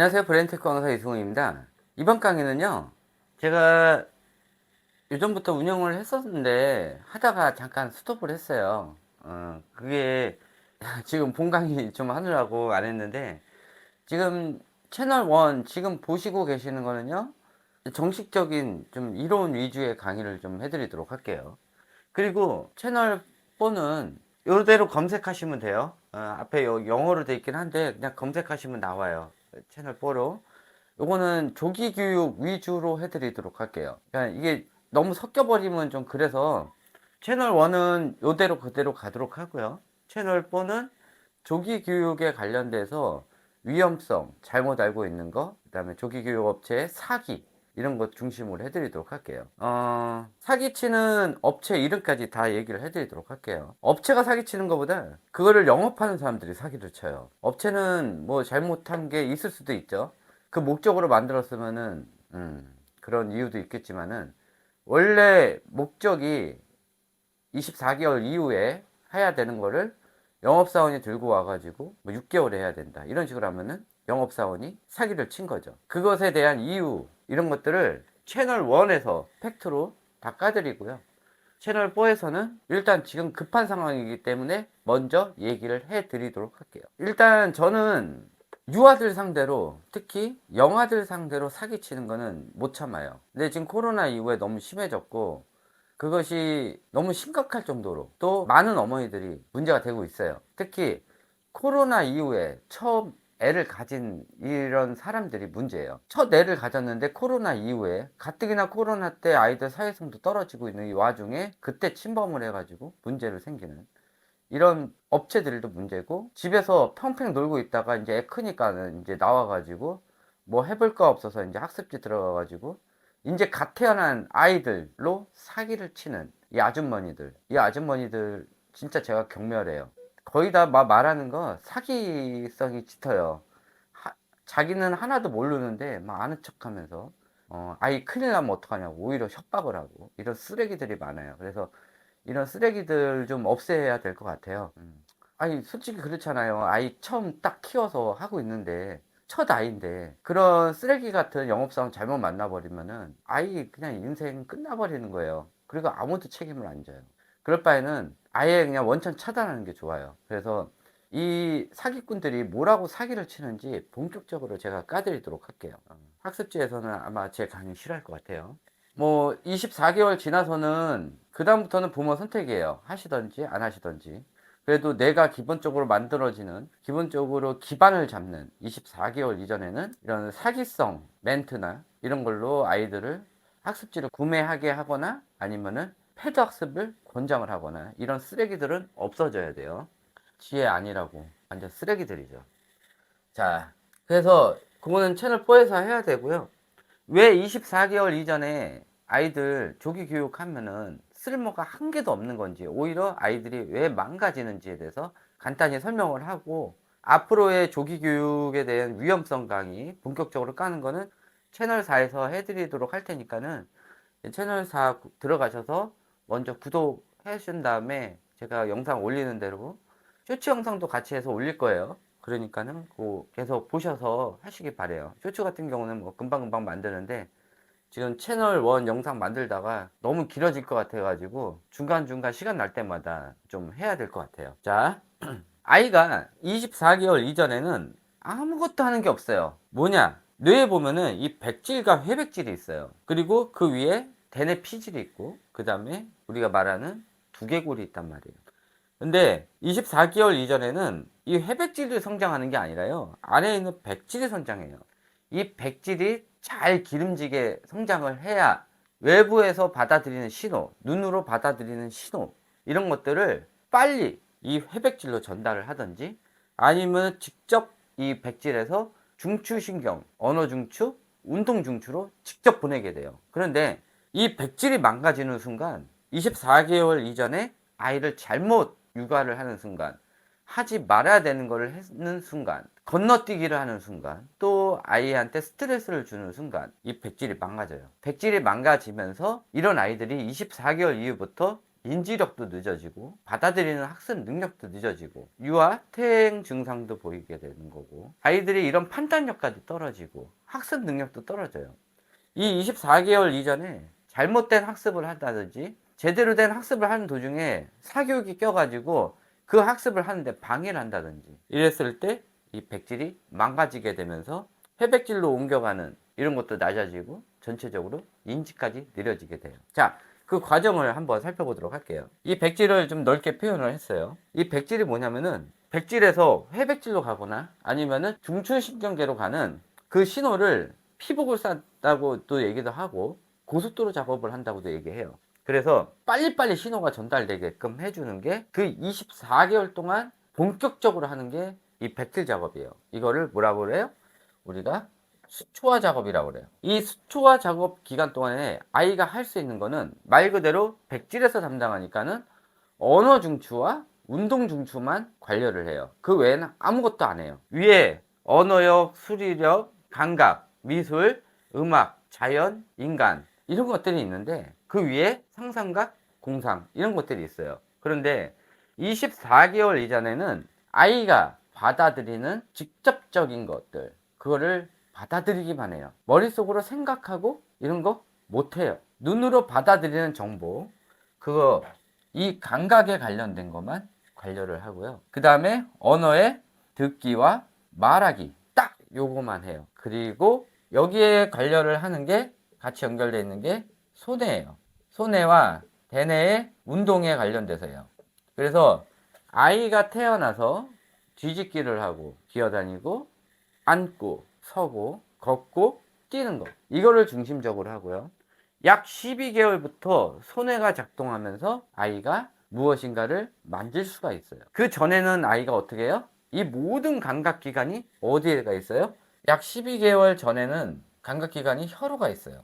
안녕하세요. 브레인테크 강사 이승훈입니다. 이번 강의는요, 제가 예전부터 운영을 했었는데, 하다가 잠깐 스톱을 했어요. 그게 지금 본 강의 좀 하느라고 안 했는데, 지금 채널 1 지금 보시고 계시는 거는요, 정식적인 좀 이론 위주의 강의를 좀 해드리도록 할게요. 그리고 채널 4는 이대로 검색하시면 돼요. 앞에 영어로 돼 있긴 한데, 그냥 검색하시면 나와요. 채널 4로. 요거는 조기 교육 위주로 해드리도록 할게요. 그러니까 이게 너무 섞여버리면 좀 그래서 채널 1은 요대로 그대로 가도록 하고요. 채널 4는 조기 교육에 관련돼서 위험성, 잘못 알고 있는 거, 그 다음에 조기 교육 업체의 사기, 이런 것 중심으로 해드리도록 할게요. 사기치는 업체 이름까지 다 얘기를 해드리도록 할게요. 업체가 사기치는 것보다 그거를 영업하는 사람들이 사기를 쳐요. 업체는 뭐 잘못한 게 있을 수도 있죠. 그 목적으로 만들었으면은 그런 이유도 있겠지만은 원래 목적이 24개월 이후에 해야 되는 거를 영업사원이 들고 와가지고 뭐 6개월에 해야 된다 이런 식으로 하면은 영업사원이 사기를 친 거죠. 그것에 대한 이유 이런 것들을 채널 1에서 팩트로 다 까드리고요. 채널 4에서는 일단 지금 급한 상황이기 때문에 먼저 얘기를 해 드리도록 할게요. 일단 저는 유아들 상대로, 특히 영아들 상대로 사기치는 거는 못 참아요. 근데 지금 코로나 이후에 너무 심해졌고 그것이 너무 심각할 정도로 또 많은 어머니들이 문제가 되고 있어요. 특히 코로나 이후에 처음 애를 가진 이런 사람들이 문제예요. 첫 애를 가졌는데 코로나 이후에 가뜩이나 코로나 때 아이들 사회성도 떨어지고 있는 이 와중에 그때 침범을 해가지고 문제를 생기는 이런 업체들도 문제고, 집에서 평평 놀고 있다가 이제 애 크니까는 이제 나와가지고 뭐 해볼 거 없어서 이제 학습지 들어가가지고 이제 갓 태어난 아이들로 사기를 치는 이 아주머니들 진짜 제가 경멸해요. 거의 다 말하는 거 사기성이 짙어요. 자기는 하나도 모르는데 막 아는 척 하면서 아이 큰일 나면 어떡하냐고 오히려 협박을 하고 이런 쓰레기들이 많아요. 그래서 이런 쓰레기들 좀 없애야 될 것 같아요. 아니, 솔직히 그렇잖아요. 아이 처음 딱 키워서 하고 있는데, 첫 아이인데, 그런 쓰레기 같은 영업사원 잘못 만나버리면은, 아이 그냥 인생 끝나버리는 거예요. 그리고 아무도 책임을 안 져요. 그럴 바에는 아예 그냥 원천 차단하는 게 좋아요. 그래서 이 사기꾼들이 뭐라고 사기를 치는지 본격적으로 제가 까드리도록 할게요. 학습지에서는 아마 제 강의 싫어할 것 같아요. 뭐 24개월 지나서는 그다음부터는 부모 선택이에요. 하시던지 안 하시던지. 그래도 내가 기본적으로 만들어지는 기본적으로 기반을 잡는 24개월 이전에는 이런 사기성 멘트나 이런 걸로 아이들을 학습지를 구매하게 하거나 아니면은 패드 학습을 권장을 하거나 이런 쓰레기들은 없어져야 돼요. 지혜 아니라고 완전 쓰레기들이죠. 자, 그래서 그거는 채널 4에서 해야 되고요. 왜 24개월 이전에 아이들 조기 교육하면은 쓸모가 한 개도 없는 건지, 오히려 아이들이 왜 망가지는지에 대해서 간단히 설명을 하고, 앞으로의 조기 교육에 대한 위험성 강의 본격적으로 까는 거는 채널 4에서 해드리도록 할 테니까는 채널 4 들어가셔서 먼저 구독해 주신 다음에 제가 영상 올리는 대로 쇼츠 영상도 같이 해서 올릴 거예요. 그러니까는 그 계속 보셔서 하시기 바래요. 쇼츠 같은 경우는 뭐 금방금방 만드는데 지금 채널 1 영상 만들다가 너무 길어질 것 같아가지고 중간중간 시간 날 때마다 좀 해야 될 것 같아요. 자, 아이가 24개월 이전에는 아무것도 하는 게 없어요. 뭐냐? 뇌에 보면은 이 백질과 회백질이 있어요. 그리고 그 위에 대뇌 피질이 있고, 그 다음에 우리가 말하는 두개골이 있단 말이에요. 근데 24개월 이전에는 이 회백질이 성장하는 게 아니라요. 안에 있는 백질이 성장해요. 이 백질이 잘 기름지게 성장을 해야 외부에서 받아들이는 신호, 눈으로 받아들이는 신호, 이런 것들을 빨리 이 회백질로 전달을 하든지 아니면 직접 이 백질에서 중추신경, 언어중추, 운동중추로 직접 보내게 돼요. 그런데 이 백질이 망가지는 순간 24개월 이전에 아이를 잘못 육아를 하는 순간, 하지 말아야 되는 것을 하는 순간, 건너뛰기를 하는 순간, 또 아이한테 스트레스를 주는 순간 이 백질이 망가져요. 백질이 망가지면서 이런 아이들이 24개월 이후부터 인지력도 늦어지고 받아들이는 학습 능력도 늦어지고 유아 퇴행 증상도 보이게 되는 거고 아이들이 이런 판단력까지 떨어지고 학습 능력도 떨어져요. 이 24개월 이전에 잘못된 학습을 한다든지 제대로 된 학습을 하는 도중에 사교육이 껴가지고 그 학습을 하는데 방해를 한다든지 이랬을 때 이 백질이 망가지게 되면서 회백질로 옮겨가는 이런 것도 낮아지고 전체적으로 인지까지 느려지게 돼요. 자, 그 과정을 한번 살펴보도록 할게요. 이 백질을 좀 넓게 표현을 했어요. 이 백질이 뭐냐면은 백질에서 회백질로 가거나 아니면은 중추신경계로 가는 그 신호를 피복을 싼다고 또 얘기도 하고 고속도로 작업을 한다고도 얘기해요. 그래서 빨리빨리 신호가 전달되게끔 해주는 게 그 24개월 동안 본격적으로 하는 게 이 백질 작업이에요. 이거를 뭐라고 그래요? 우리가 수초화 작업이라고 그래요. 이 수초화 작업 기간 동안에 아이가 할 수 있는 거는 말 그대로 백질에서 담당하니까는 언어 중추와 운동 중추만 관여를 해요. 그 외에는 아무것도 안 해요. 위에 언어력, 수리력, 감각, 미술, 음악, 자연, 인간 이런 것들이 있는데 그 위에 상상각, 공상 이런 것들이 있어요. 그런데 24개월 이전에는 아이가 받아들이는 직접적인 것들 그거를 받아들이기만 해요. 머릿속으로 생각하고 이런 거 못해요. 눈으로 받아들이는 정보 그거 이 감각에 관련된 것만 관여를 하고요. 그 다음에 언어의 듣기와 말하기 딱 요거만 해요. 그리고 여기에 관여를 하는 게 같이 연결되어 있는 게 손해예요. 손해와 대뇌의 운동에 관련돼서요. 그래서 아이가 태어나서 뒤집기를 하고 기어다니고 앉고 서고 걷고 뛰는 거 이거를 중심적으로 하고요. 약 12개월부터 손해가 작동하면서 아이가 무엇인가를 만질 수가 있어요. 그 전에는 아이가 어떻게 해요? 이 모든 감각기관이 어디에가 있어요? 약 12개월 전에는 감각기관이 혀로가 있어요.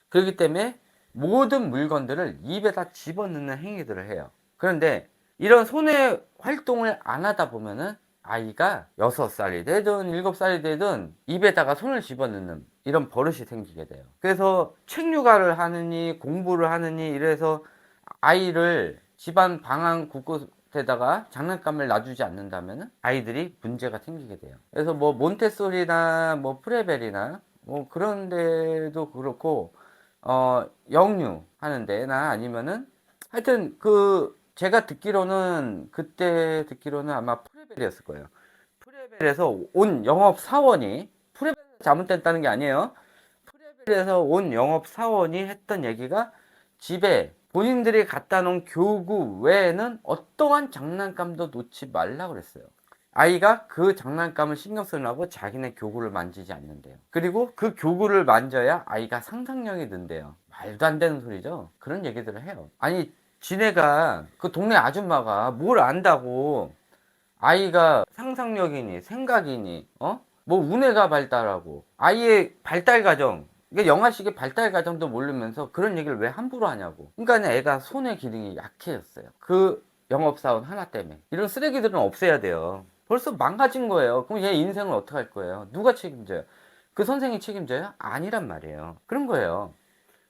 그렇기 때문에 모든 물건들을 입에다 집어넣는 행위들을 해요. 그런데 이런 손해 활동을 안 하다 보면은 아이가 6살이 되든 7살이 되든 입에다가 손을 집어넣는 이런 버릇이 생기게 돼요. 그래서 책 육아를 하느니 공부를 하느니 이래서 아이를 집안 방안 곳곳에다가 장난감을 놔주지 않는다면 아이들이 문제가 생기게 돼요. 그래서 뭐 몬테소리나 뭐 프레벨이나 뭐 그런 데도 그렇고 영유 하는데나 아니면은 하여튼 그 제가 듣기로는 그때 듣기로는 아마 프레벨이었을 거예요. 프레벨에서 온 영업 사원이 프레벨 잘못됐다는 게 아니에요. 프레벨에서 온 영업 사원이 했던 얘기가 집에 본인들이 갖다 놓은 교구 외에는 어떠한 장난감도 놓지 말라 그랬어요. 아이가 그 장난감을 신경 쓰느라고 자기네 교구를 만지지 않는데요. 그리고 그 교구를 만져야 아이가 상상력이 는대요. 말도 안 되는 소리죠. 그런 얘기들을 해요. 아니 지네가 그 동네 아줌마가 뭘 안다고 아이가 상상력이니 생각이니 뭐 우뇌가 발달하고 아이의 발달 과정 이게 영아식의 발달 과정도 모르면서 그런 얘기를 왜 함부로 하냐고. 그러니까 애가 손의 기능이 약해졌어요. 그 영업사원 하나 때문에. 이런 쓰레기들은 없애야 돼요. 벌써 망가진 거예요. 그럼 얘 인생을 어떻게 할 거예요? 누가 책임져요? 그 선생이 책임져요? 아니란 말이에요. 그런 거예요.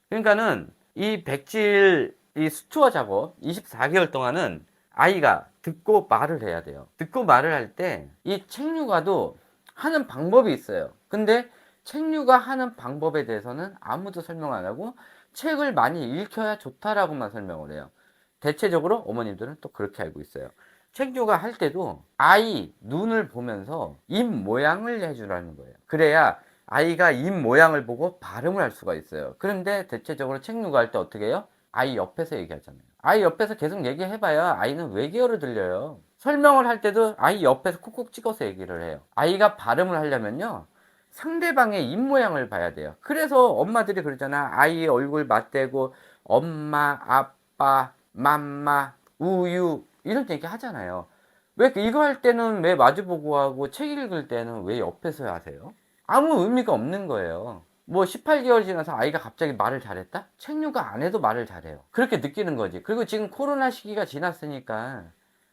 그러니까는 이 백질 이 수초화 작업 24개월 동안은 아이가 듣고 말을 해야 돼요. 듣고 말을 할 때 이 책육아도 하는 방법이 있어요. 근데 책육아 하는 방법에 대해서는 아무도 설명 안 하고 책을 많이 읽혀야 좋다라고만 설명을 해요. 대체적으로 어머님들은 또 그렇게 알고 있어요. 책육아 할 때도 아이 눈을 보면서 입 모양을 해주라는 거예요. 그래야 아이가 입 모양을 보고 발음을 할 수가 있어요. 그런데 대체적으로 책육아 할 때 어떻게 해요? 아이 옆에서 얘기하잖아요. 아이 옆에서 계속 얘기해봐야 아이는 외계어로 들려요. 설명을 할 때도 아이 옆에서 콕콕 찍어서 얘기를 해요. 아이가 발음을 하려면요. 상대방의 입 모양을 봐야 돼요. 그래서 엄마들이 그러잖아. 아이의 얼굴 맞대고 엄마, 아빠, 맘마, 우유 이런 얘기 하잖아요. 왜 이거 할 때는 왜 마주보고 하고 책 읽을 때는 왜 옆에서 하세요? 아무 의미가 없는 거예요. 뭐 18개월 지나서 아이가 갑자기 말을 잘했다? 책육아 안 해도 말을 잘해요. 그렇게 느끼는 거지. 그리고 지금 코로나 시기가 지났으니까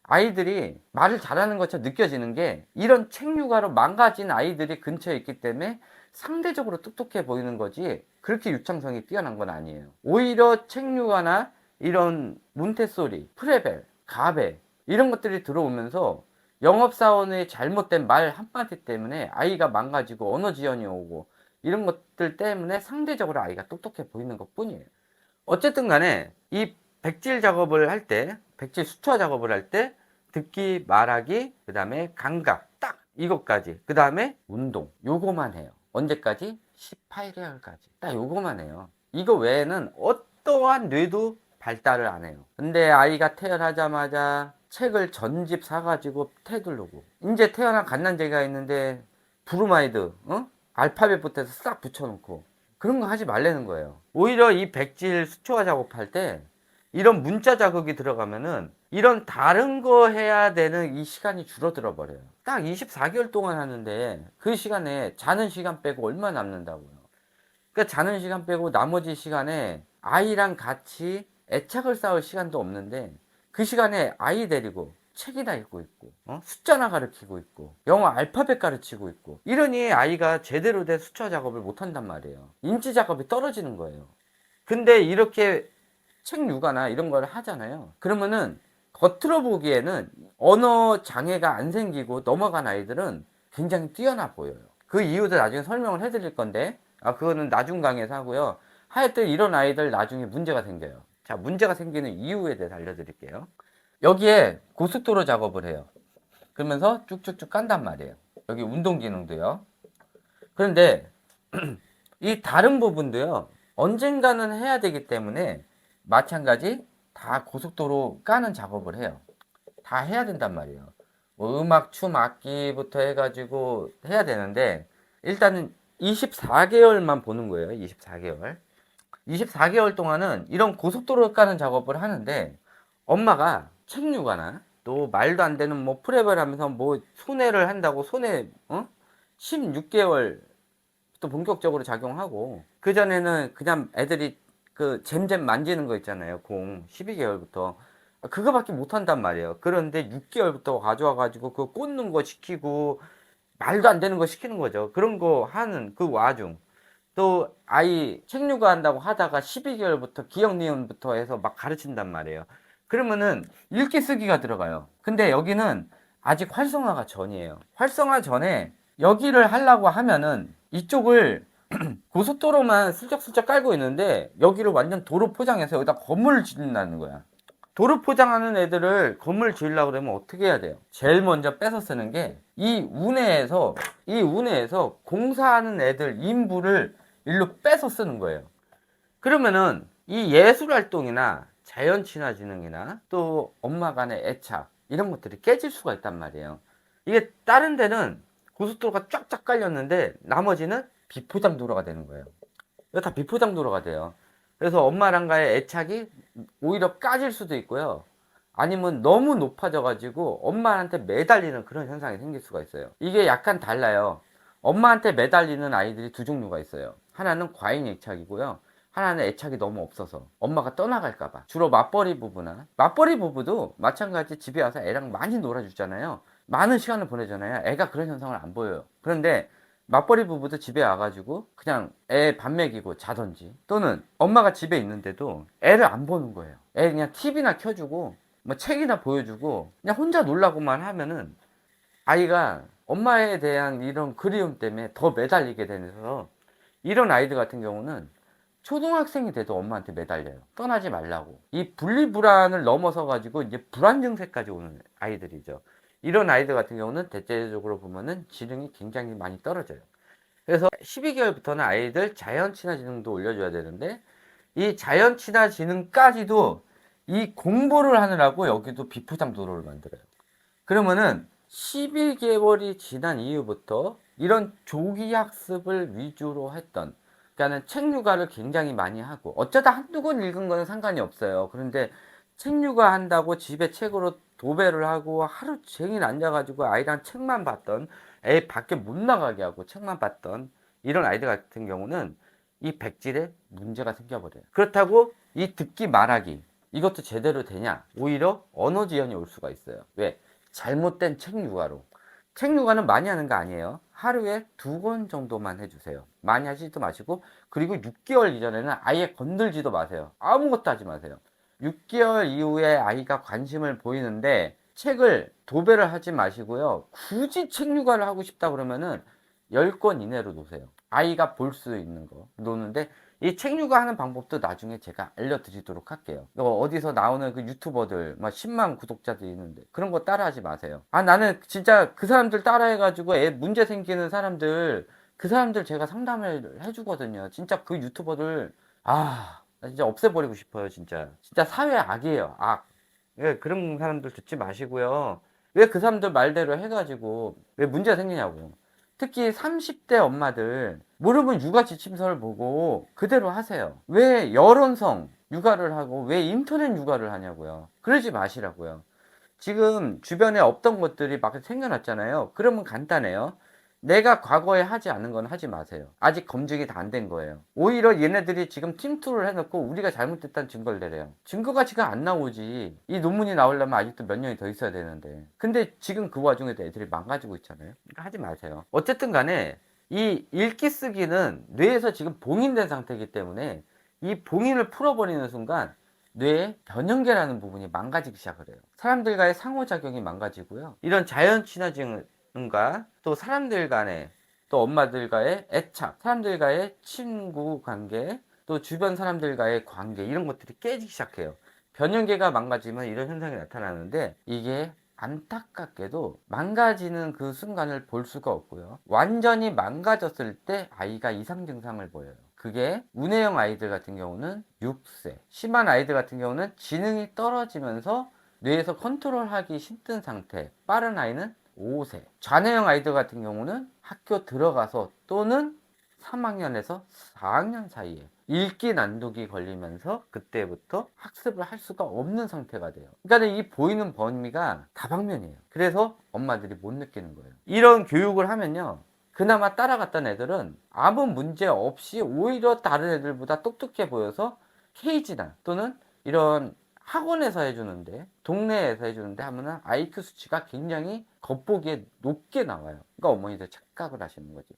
아이들이 말을 잘하는 것처럼 느껴지는 게 이런 책육아로 망가진 아이들이 근처에 있기 때문에 상대적으로 똑똑해 보이는 거지 그렇게 유창성이 뛰어난 건 아니에요. 오히려 책육아나 이런 몬테소리, 프레벨, 가베 이런 것들이 들어오면서 영업사원의 잘못된 말 한마디 때문에 아이가 망가지고 언어 지연이 오고 이런 것들 때문에 상대적으로 아이가 똑똑해 보이는 것 뿐이에요. 어쨌든 간에 이 백질 작업을 할 때, 백질 수초 작업을 할 때 듣기, 말하기, 그 다음에 감각 딱 이것까지, 그 다음에 운동 요거만 해요. 언제까지? 18개월까지 딱 요거만 해요. 이거 외에는 어떠한 뇌도 발달을 안 해요. 근데 아이가 태어나자마자 책을 전집 사가지고 태두르고, 이제 태어난 갓난제가 있는데 브루마이드, 알파벳부터 해서 싹 붙여놓고 그런 거 하지 말라는 거예요. 오히려 이 백질 수초화 작업할 때 이런 문자 자극이 들어가면은 이런 다른 거 해야 되는 이 시간이 줄어들어 버려요. 딱 24개월 동안 하는데 그 시간에 자는 시간 빼고 얼마 남는다고요. 그러니까 자는 시간 빼고 나머지 시간에 아이랑 같이 애착을 쌓을 시간도 없는데 그 시간에 아이 데리고 책이나 읽고 있고, 숫자나 가르치고 있고, 영어 알파벳 가르치고 있고, 이러니 아이가 제대로 된 수차 작업을 못 한단 말이에요. 인지 작업이 떨어지는 거예요. 근데 이렇게 책 육아나 이런 걸 하잖아요. 그러면은 겉으로 보기에는 언어 장애가 안 생기고 넘어간 아이들은 굉장히 뛰어나 보여요. 그 이유도 나중에 설명을 해드릴 건데, 그거는 나중 강의에서 하고요. 하여튼 이런 아이들 나중에 문제가 생겨요. 자, 문제가 생기는 이유에 대해서 알려드릴게요. 여기에 고속도로 작업을 해요. 그러면서 쭉쭉쭉 깐단 말이에요. 여기 운동 기능도요. 그런데 이 다른 부분도요. 언젠가는 해야 되기 때문에 마찬가지 다 고속도로 까는 작업을 해요. 다 해야 된단 말이에요. 뭐 음악, 춤, 악기부터 해가지고 해야 되는데 일단은 24개월만 보는 거예요. 24개월. 24개월 동안은 이런 고속도로 까는 작업을 하는데 엄마가 책류가나 또 말도 안 되는 뭐 프레벨 하면서 뭐 손해를 한다고 손해 16개월 또 본격적으로 작용하고, 그전에는 그냥 애들이 그 잼잼 만지는 거 있잖아요. 공 12개월부터 그거밖에 못 한단 말이에요. 그런데 6개월부터 가져와 가지고 그 꽂는 거 시키고 말도 안 되는 거 시키는 거죠. 그런 거 하는 그 와중 또 아이 책류가 한다고 하다가 12개월부터 기억 니은부터 해서 막 가르친단 말이에요. 그러면은 읽기 쓰기가 들어가요. 근데 여기는 아직 활성화가 전이에요. 활성화 전에 여기를 하려고 하면은 이쪽을 고속도로만 슬쩍슬쩍 깔고 있는데 여기를 완전 도로 포장해서 여기다 건물을 짓는다는 거야. 도로 포장하는 애들을 건물 지으려고 그러면 어떻게 해야 돼요? 제일 먼저 뺏어 쓰는 게 이 운해에서 공사하는 애들 인부를 일로 뺏어 쓰는 거예요. 그러면은 이 예술 활동이나 자연 친화 지능이나 또 엄마 간의 애착 이런 것들이 깨질 수가 있단 말이에요. 이게 다른 데는 고속도로가 쫙쫙 깔렸는데 나머지는 비포장 도로가 되는 거예요. 이거 다 비포장 도로가 돼요. 그래서 엄마랑과의 애착이 오히려 까질 수도 있고요. 아니면 너무 높아져 가지고 엄마한테 매달리는 그런 현상이 생길 수가 있어요. 이게 약간 달라요. 엄마한테 매달리는 아이들이 두 종류가 있어요. 하나는 과잉 애착이고요. 하나는 애착이 너무 없어서 엄마가 떠나갈까봐. 주로 맞벌이 부부나, 맞벌이 부부도 마찬가지 집에 와서 애랑 많이 놀아주잖아요. 많은 시간을 보내잖아요. 애가 그런 현상을 안 보여요. 그런데 맞벌이 부부도 집에 와가지고 그냥 애 밥 먹이고 자던지, 또는 엄마가 집에 있는데도 애를 안 보는 거예요. 애 그냥 TV나 켜주고 뭐 책이나 보여주고 그냥 혼자 놀라고만 하면은 아이가 엄마에 대한 이런 그리움 때문에 더 매달리게 되면서 이런 아이들 같은 경우는 초등학생이 돼도 엄마한테 매달려요. 떠나지 말라고. 이 분리불안을 넘어서 가지고 이제 불안 증세까지 오는 아이들이죠. 이런 아이들 같은 경우는 대체적으로 보면은 지능이 굉장히 많이 떨어져요. 그래서 12개월부터는 아이들 자연 친화 지능도 올려줘야 되는데 이 자연 친화 지능까지도 이 공부를 하느라고 여기도 비포장 도로를 만들어요. 그러면은 12개월이 지난 이후부터 이런 조기 학습을 위주로 했던, 그러니까는 책 육아를 굉장히 많이 하고 어쩌다 한두 권 읽은 거는 상관이 없어요. 그런데 책 육아 한다고 집에 책으로 도배를 하고 하루 종일 앉아가지고 아이랑 책만 봤던, 애 밖에 못 나가게 하고 책만 봤던 이런 아이들 같은 경우는 이 백질에 문제가 생겨버려요. 그렇다고 이 듣기 말하기 이것도 제대로 되냐? 오히려 언어 지연이 올 수가 있어요. 왜? 잘못된 책 육아로. 책 육아는 많이 하는 거 아니에요. 하루에 2권 정도만 해주세요. 많이 하지도 마시고, 그리고 6개월 이전에는 아예 건들지도 마세요. 아무것도 하지 마세요. 6개월 이후에 아이가 관심을 보이는데 책을 도배를 하지 마시고요. 굳이 책 육아를 하고 싶다 그러면은 10권 이내로 놓으세요. 아이가 볼 수 있는 거 놓는데, 이 책 육아하는 방법도 나중에 제가 알려드리도록 할게요. 이거 어디서 나오는 그 유튜버들 막 10만 구독자들이 있는데 그런 거 따라하지 마세요. 아, 나는 진짜 그 사람들 따라해가지고 애 문제 생기는 사람들, 그 사람들 제가 상담을 해주거든요. 진짜 그 유튜버들, 나 진짜 없애버리고 싶어요. 진짜 진짜 사회 악이에요, 악. 예, 그런 사람들 듣지 마시고요. 왜 그 사람들 말대로 해가지고 왜 문제가 생기냐고. 특히 30대 엄마들 모르면 육아 지침서를 보고 그대로 하세요. 왜 여론성 육아를 하고 왜 인터넷 육아를 하냐고요. 그러지 마시라고요. 지금 주변에 없던 것들이 막 생겨났잖아요. 그러면 간단해요. 내가 과거에 하지 않은 건 하지 마세요. 아직 검증이 다 안 된 거예요. 오히려 얘네들이 지금 팀투를 해놓고 우리가 잘못됐다는 증거를 내래요. 증거가 지금 안 나오지. 이 논문이 나오려면 아직도 몇 년이 더 있어야 되는데. 근데 지금 그 와중에도 애들이 망가지고 있잖아요. 그러니까 하지 마세요. 어쨌든 간에 이 읽기 쓰기는 뇌에서 지금 봉인된 상태이기 때문에 이 봉인을 풀어버리는 순간 뇌의 변형계라는 부분이 망가지기 시작을 해요. 사람들과의 상호작용이 망가지고요. 이런 자연 친화증과 또 사람들 간의, 또 엄마들과의 애착, 사람들과의 친구 관계, 또 주변 사람들과의 관계, 이런 것들이 깨지기 시작해요. 변형계가 망가지면 이런 현상이 나타나는데, 이게 안타깝게도 망가지는 그 순간을 볼 수가 없고요. 완전히 망가졌을 때 아이가 이상 증상을 보여요. 그게 운해형 아이들 같은 경우는 6세, 심한 아이들 같은 경우는 지능이 떨어지면서 뇌에서 컨트롤하기 힘든 상태, 빠른 아이는 5세, 좌뇌형 아이들 같은 경우는 학교 들어가서 또는 3학년에서 4학년 사이에 읽기 난독이 걸리면서 그때부터 학습을 할 수가 없는 상태가 돼요. 그러니까 이 보이는 범위가 다방면이에요. 그래서 엄마들이 못 느끼는 거예요. 이런 교육을 하면요, 그나마 따라갔던 애들은 아무 문제 없이 오히려 다른 애들보다 똑똑해 보여서 케이지나 또는 이런 학원에서 해주는데, 동네에서 해주는데 하면은 IQ 수치가 굉장히 겉보기에 높게 나와요. 그러니까 어머니들 착각을 하시는 거지.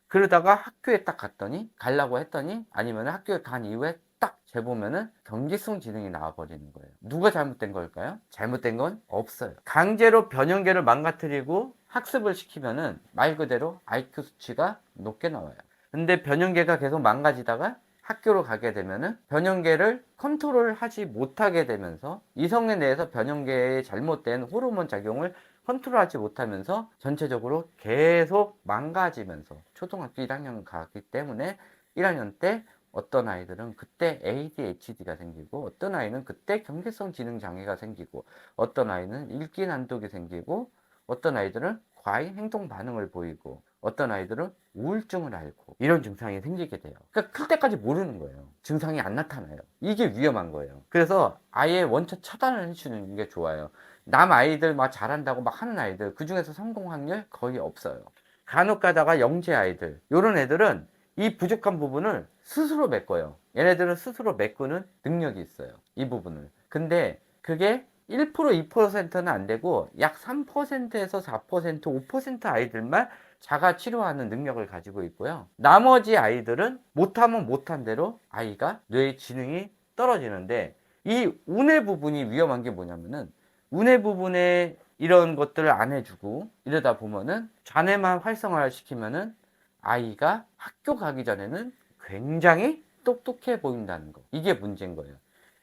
그러다가 학교에 딱 갔더니, 가려고 했더니, 아니면 학교에 간 이후에 딱 재보면은 경기성 지능이 나와버리는 거예요. 누가 잘못된 걸까요? 잘못된 건 없어요. 강제로 변형계를 망가뜨리고 학습을 시키면은 말 그대로 IQ 수치가 높게 나와요. 근데 변형계가 계속 망가지다가 학교로 가게 되면은 변형계를 컨트롤 하지 못하게 되면서 이성에 대해서 변형계의 잘못된 호르몬 작용을 컨트롤하지 못하면서 전체적으로 계속 망가지면서 초등학교 1학년 가기 때문에 1학년 때 어떤 아이들은 그때 ADHD가 생기고, 어떤 아이는 그때 경계성 지능 장애가 생기고, 어떤 아이는 읽기 난독이 생기고, 어떤 아이들은 과잉 행동 반응을 보이고, 어떤 아이들은 우울증을 앓고, 이런 증상이 생기게 돼요. 그러니까 클 때까지 모르는 거예요. 증상이 안 나타나요. 이게 위험한 거예요. 그래서 아예 원천 차단을 해주는 게 좋아요. 남 아이들 막 잘한다고 막 하는 아이들, 그 중에서 성공 확률 거의 없어요. 간혹 가다가 영재 아이들, 요런 애들은 이 부족한 부분을 스스로 메꿔요. 얘네들은 스스로 메꾸는 능력이 있어요, 이 부분을. 근데 그게 1%, 2%는 안 되고 약 3%에서 4%, 5% 아이들만 자가 치료하는 능력을 가지고 있고요. 나머지 아이들은 못하면 못한 대로 아이가 뇌의 지능이 떨어지는데, 이 운의 부분이 위험한 게 뭐냐면은, 운의 부분에 이런 것들을 안 해주고 이러다 보면은 좌뇌만 활성화를 시키면은 아이가 학교 가기 전에는 굉장히 똑똑해 보인다는 거. 이게 문제인 거예요.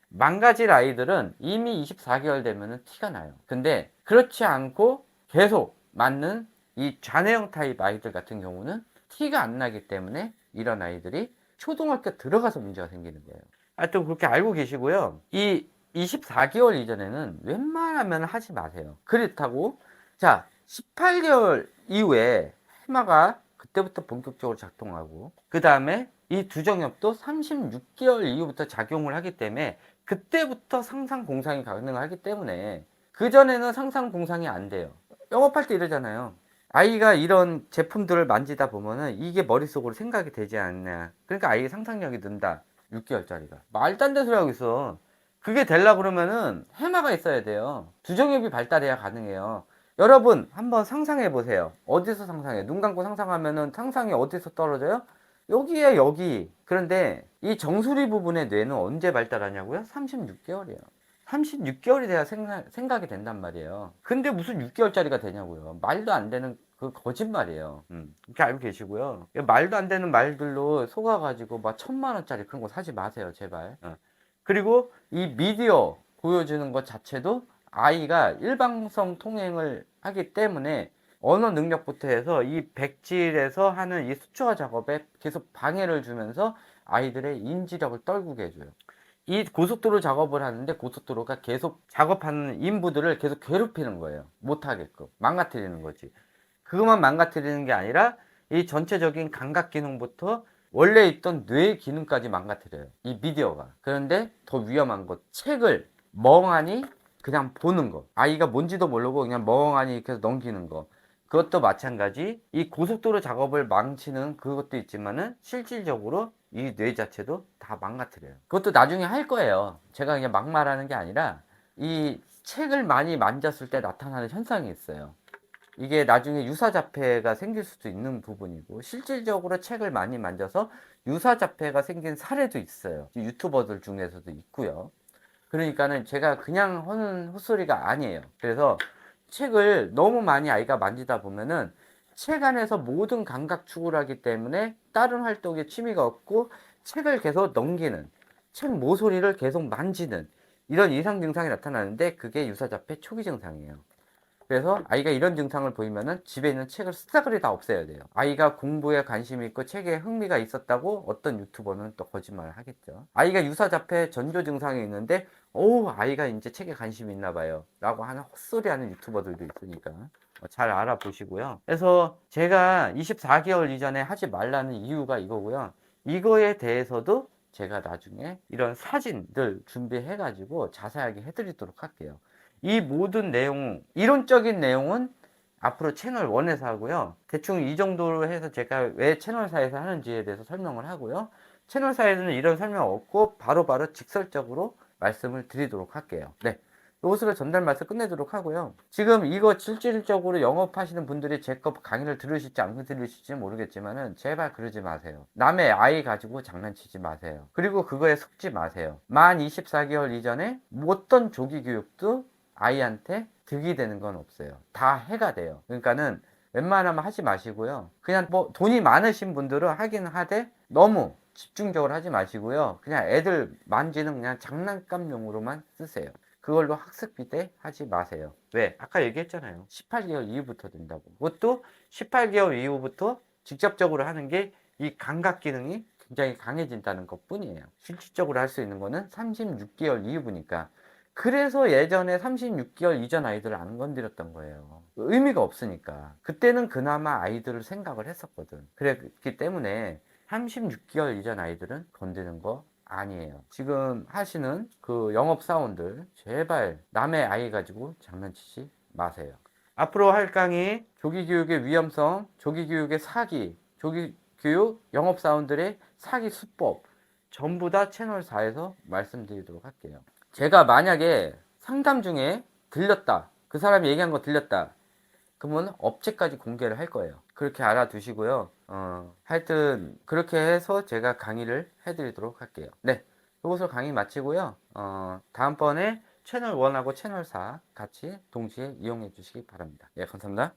망가질 아이들은 이미 24개월 되면은 티가 나요. 근데 그렇지 않고 계속 맞는 이 좌뇌형 타입 아이들 같은 경우는 티가 안 나기 때문에 이런 아이들이 초등학교 들어가서 문제가 생기는 거예요. 하여튼 그렇게 알고 계시고요. 이 24개월 이전에는 웬만하면 하지 마세요. 그렇다고 자 18개월 이후에 해마가 그때부터 본격적으로 작동하고, 그 다음에 이 두정엽도 36개월 이후부터 작용을 하기 때문에 그때부터 상상 공상이 가능하기 때문에 그전에는 상상 공상이 안 돼요. 영업할 때 이러잖아요. 아이가 이런 제품들을 만지다 보면은 이게 머릿속으로 생각이 되지 않냐. 그러니까 아이의 상상력이 는다. 6개월짜리가. 말도 안 되는 소리 하고 있어. 그게 되려고 그러면은 해마가 있어야 돼요. 두정엽이 발달해야 가능해요. 여러분 한번 상상해 보세요. 어디서 상상해? 눈 감고 상상하면은 상상이 어디서 떨어져요? 여기에 여기. 그런데 이 정수리 부분의 뇌는 언제 발달하냐고요? 36개월이에요. 36개월이 돼야 생각이 된단 말이에요. 근데 무슨 6개월짜리가 되냐고요. 말도 안 되는 그 거짓말이에요. 이렇게 알고 계시고요. 말도 안 되는 말들로 속아가지고 막 1,000만 원짜리 그런 거 사지 마세요, 제발. 그리고 이 미디어 보여주는 것 자체도 아이가 일방성 통행을 하기 때문에 언어 능력부터 해서 이 백질에서 하는 이 수초화 작업에 계속 방해를 주면서 아이들의 인지력을 떨구게 해줘요. 이 고속도로 작업을 하는데 고속도로가 계속 작업하는 인부들을 계속 괴롭히는 거예요. 못하게끔. 망가뜨리는 거지. 그것만 망가뜨리는 게 아니라 이 전체적인 감각 기능부터 원래 있던 뇌 기능까지 망가뜨려요. 이 미디어가. 그런데 더 위험한 것, 책을 멍하니 그냥 보는 거. 아이가 뭔지도 모르고 그냥 멍하니 이렇게 넘기는 거. 그것도 마찬가지. 이 고속도로 작업을 망치는 그것도 있지만은 실질적으로 이 뇌 자체도 다 망가뜨려요. 그것도 나중에 할 거예요. 제가 그냥 막 말하는 게 아니라 이 책을 많이 만졌을 때 나타나는 현상이 있어요. 이게 나중에 유사자폐가 생길 수도 있는 부분이고 실질적으로 책을 많이 만져서 유사자폐가 생긴 사례도 있어요. 유튜버들 중에서도 있고요. 그러니까는 제가 그냥 하는 헛소리가 아니에요. 그래서 책을 너무 많이 아이가 만지다 보면은 책 안에서 모든 감각 추구를 하기 때문에 다른 활동에 취미가 없고 책을 계속 넘기는, 책 모서리를 계속 만지는 이런 이상 증상이 나타나는데 그게 유사자폐 초기 증상이에요. 그래서 아이가 이런 증상을 보이면은 집에 있는 책을 쓱싹을 다 없애야 돼요. 아이가 공부에 관심이 있고 책에 흥미가 있었다고 어떤 유튜버는 또 거짓말을 하겠죠. 아이가 유사자폐 전조 증상이 있는데 아이가 이제 책에 관심이 있나 봐요 라고 하는 헛소리 하는 유튜버들도 있으니까 잘 알아보시고요. 그래서 제가 24개월 이전에 하지 말라는 이유가 이거고요. 이거에 대해서도 제가 나중에 이런 사진들 준비해 가지고 자세하게 해드리도록 할게요. 이 모든 내용, 이론적인 내용은 앞으로 채널 1에서 하고요. 대충 이 정도로 해서 제가 왜 채널 4에서 하는지에 대해서 설명을 하고요. 채널 4에서는 이런 설명 없고 바로바로 직설적으로 말씀을 드리도록 할게요. 네. 이것으로 전달 말씀 끝내도록 하고요. 지금 이거 실질적으로 영업하시는 분들이 제 거 강의를 들으실지 안 들으실지 모르겠지만은 제발 그러지 마세요. 남의 아이 가지고 장난치지 마세요. 그리고 그거에 속지 마세요. 만 24개월 이전에 어떤 조기 교육도 아이한테 득이 되는 건 없어요. 다 해가 돼요. 그러니까는 웬만하면 하지 마시고요. 그냥 뭐 돈이 많으신 분들은 하긴 하되 너무 집중적으로 하지 마시고요. 그냥 애들 만지는 그냥 장난감용으로만 쓰세요. 그걸로 학습비 대 하지 마세요. 왜? 아까 얘기했잖아요. 18개월 이후부터 된다고. 그것도 18개월 이후부터 직접적으로 하는 게 이 감각 기능이 굉장히 강해진다는 것 뿐이에요. 실질적으로 할 수 있는 거는 36개월 이후니까. 그래서 예전에 36개월 이전 아이들을 안 건드렸던 거예요. 의미가 없으니까. 그때는 그나마 아이들을 생각을 했었거든. 그랬기 때문에 36개월 이전 아이들은 건드는 거 아니에요. 지금 하시는 그 영업사원들 제발 남의 아이 가지고 장난치지 마세요. 앞으로 할 강의 조기교육의 위험성, 조기교육의 사기, 조기교육 영업사원들의 사기 수법 전부 다 채널 4에서 말씀드리도록 할게요. 제가 만약에 상담 중에 들렸다. 그 사람이 얘기한 거 들렸다. 그러면 업체까지 공개를 할 거예요. 그렇게 알아두시고요. 하여튼 그렇게 해서 제가 강의를 해드리도록 할게요. 네, 이것으로 강의 마치고요. 다음번에 채널 1하고 채널 4 같이 동시에 이용해 주시기 바랍니다. 예, 감사합니다.